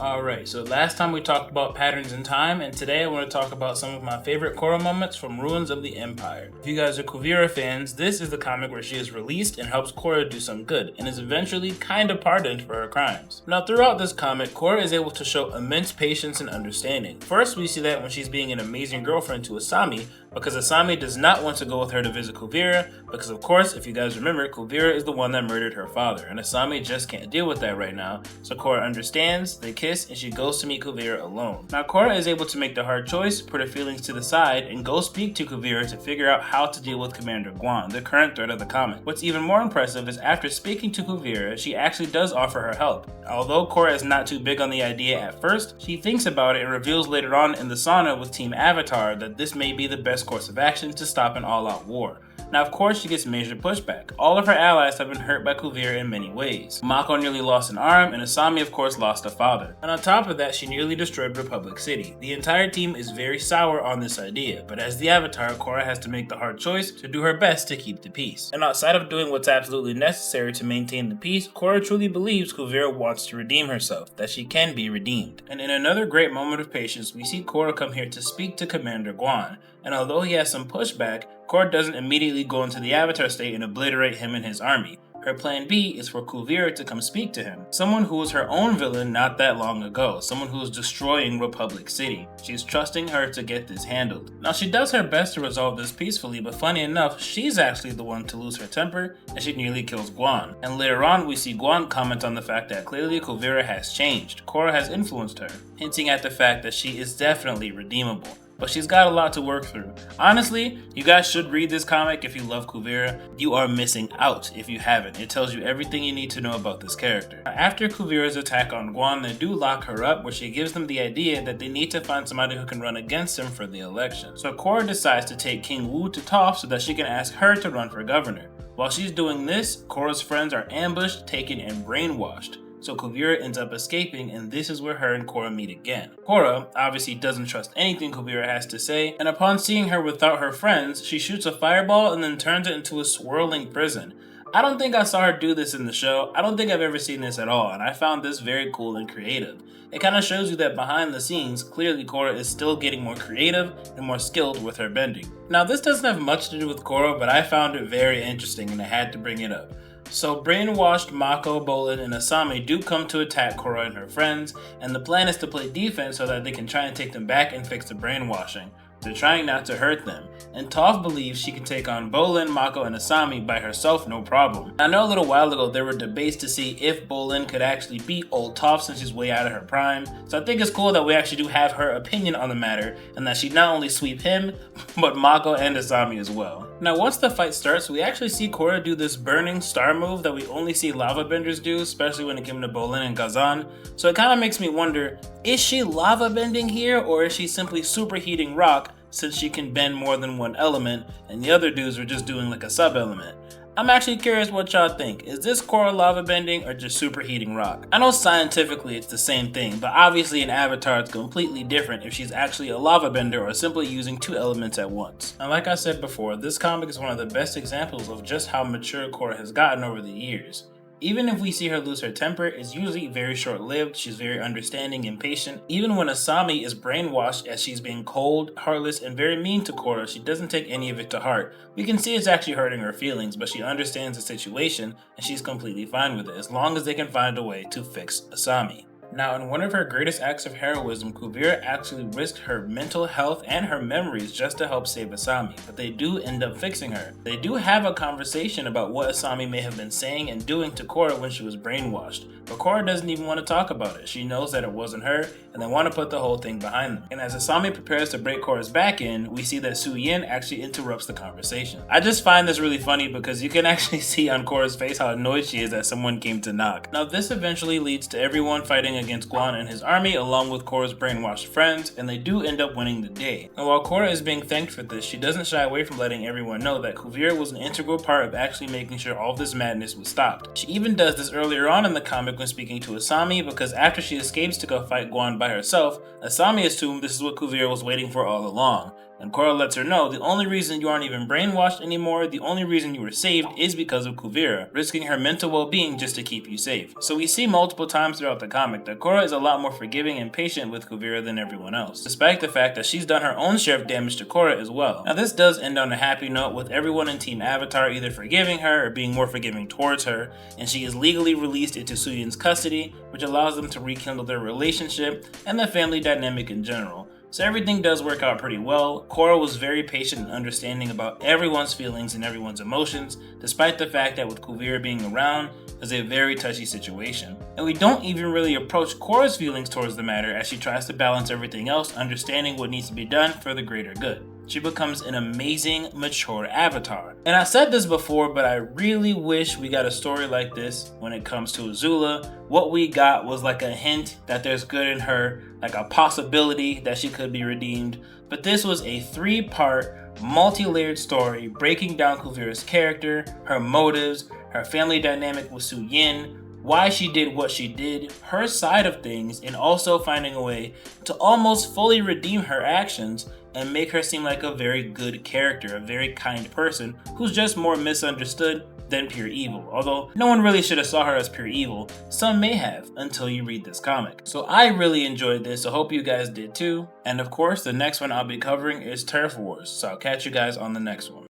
Alright, so last time we talked about patterns in time, and today I want to talk about some of my favorite Korra moments from Ruins of the Empire. If you guys are Kuvira fans, this is the comic where she is released and helps Korra do some good, and is eventually kinda pardoned for her crimes. Now throughout this comic, Korra is able to show immense patience and understanding. First, we see that when she's being an amazing girlfriend to Asami, because Asami does not want to go with her to visit Kuvira, because of course, if you guys remember, Kuvira is the one that murdered her father, and Asami just can't deal with that right now, so Korra understands, they kiss, and she goes to meet Kuvira alone. Now Korra is able to make the hard choice, put her feelings to the side, and go speak to Kuvira to figure out how to deal with Commander Guan, the current threat of the comic. What's even more impressive is after speaking to Kuvira, she actually does offer her help. Although Korra is not too big on the idea at first, she thinks about it and reveals later on in the sauna with Team Avatar that this may be the best course of action to stop an all-out war. Now of course she gets major pushback. All of her allies have been hurt by Kuvira in many ways. Mako nearly lost an arm, and Asami of course lost a father. And on top of that, she nearly destroyed Republic City. The entire team is very sour on this idea, but as the Avatar, Korra has to make the hard choice to do her best to keep the peace. And outside of doing what's absolutely necessary to maintain the peace, Korra truly believes Kuvira wants to redeem herself, that she can be redeemed. And in another great moment of patience, we see Korra come here to speak to Commander Guan, and although he has some pushback, Korra doesn't immediately go into the Avatar state and obliterate him and his army. Her plan B is for Kuvira to come speak to him, someone who was her own villain not that long ago, someone who was destroying Republic City. She's trusting her to get this handled. Now she does her best to resolve this peacefully, but funny enough, she's actually the one to lose her temper, and she nearly kills Guan. And later on, we see Guan comment on the fact that clearly Kuvira has changed, Korra has influenced her, hinting at the fact that she is definitely redeemable. But she's got a lot to work through. Honestly, you guys should read this comic if you love Kuvira. You are missing out if you haven't. It tells you everything you need to know about this character. After Kuvira's attack on Guan, they do lock her up, where she gives them the idea that they need to find somebody who can run against him for the election. So Korra decides to take King Wu to Toph so that she can ask her to run for governor. While she's doing this, Korra's friends are ambushed, taken, and brainwashed. So Kuvira ends up escaping, and this is where her and Korra meet again. Korra obviously doesn't trust anything Kuvira has to say, and upon seeing her without her friends, she shoots a fireball and then turns it into a swirling prison. I don't think I saw her do this in the show. I don't think I've ever seen this at all, and I found this very cool and creative. It kind of shows you that behind the scenes, clearly Korra is still getting more creative and more skilled with her bending. Now this doesn't have much to do with Korra, but I found it very interesting and I had to bring it up. So brainwashed Mako, Bolin, and Asami do come to attack Korra and her friends, and the plan is to play defense so that they can try and take them back and fix the brainwashing. They're trying not to hurt them, and Toph believes she can take on Bolin, Mako, and Asami by herself no problem. I know a little while ago there were debates to see if Bolin could actually beat old Toph since she's way out of her prime, so I think it's cool that we actually do have her opinion on the matter, and that she not only sweep him, but Mako and Asami as well. Now once the fight starts, we actually see Korra do this burning star move that we only see lava benders do, especially when it came to Bolin and Gazan, so it kind of makes me wonder, is she lava bending here, or is she simply superheating rock since she can bend more than one element and the other dudes are just doing like a sub-element? I'm actually curious what y'all think. Is this Korra lava bending or just superheating rock? I know scientifically it's the same thing, but obviously in Avatar it's completely different if she's actually a lava bender or simply using two elements at once. And like I said before, this comic is one of the best examples of just how mature Korra has gotten over the years. Even if we see her lose her temper, it's usually very short-lived. She's very understanding and patient. Even when Asami is brainwashed as she's being cold, heartless, and very mean to Korra, she doesn't take any of it to heart. We can see it's actually hurting her feelings, but she understands the situation and she's completely fine with it as long as they can find a way to fix Asami. Now, in one of her greatest acts of heroism, Kuvira actually risked her mental health and her memories just to help save Asami, but they do end up fixing her. They do have a conversation about what Asami may have been saying and doing to Korra when she was brainwashed, but Korra doesn't even want to talk about it. She knows that it wasn't her, and they want to put the whole thing behind them. And as Asami prepares to break Korra's back in, we see that Su Yin actually interrupts the conversation. I just find this really funny because you can actually see on Korra's face how annoyed she is that someone came to knock. Now this eventually leads to everyone fighting against Guan and his army along with Korra's brainwashed friends, and they do end up winning the day. And while Korra is being thanked for this, she doesn't shy away from letting everyone know that Kuvira was an integral part of actually making sure all this madness was stopped. She even does this earlier on in the comic when speaking to Asami, because after she escapes to go fight Guan by herself, Asami assumed this is what Kuvira was waiting for all along. And Korra lets her know the only reason you aren't even brainwashed anymore, the only reason you were saved is because of Kuvira, risking her mental well-being just to keep you safe. So we see multiple times throughout the comic that Korra is a lot more forgiving and patient with Kuvira than everyone else, despite the fact that she's done her own share of damage to Korra as well. Now this does end on a happy note, with everyone in Team Avatar either forgiving her or being more forgiving towards her, and she is legally released into Suyin's custody, which allows them to rekindle their relationship and the family dynamic in general. So everything does work out pretty well. Korra was very patient and understanding about everyone's feelings and everyone's emotions, despite the fact that with Kuvira being around, it was a very touchy situation. And we don't even really approach Korra's feelings towards the matter, as she tries to balance everything else, understanding what needs to be done for the greater good. She becomes an amazing, mature avatar. And I said this before, but I really wish we got a story like this when it comes to Azula. What we got was like a hint that there's good in her, like a possibility that she could be redeemed. But this was a 3-part, multi-layered story breaking down Kuvira's character, her motives, her family dynamic with Suyin, why she did what she did, her side of things, and also finding a way to almost fully redeem her actions and make her seem like a very good character, a very kind person who's just more misunderstood than pure evil. Although no one really should have saw her as pure evil, some may have until you read this comic. So I really enjoyed this, so hope you guys did too. And of course, the next one I'll be covering is Turf Wars, so I'll catch you guys on the next one.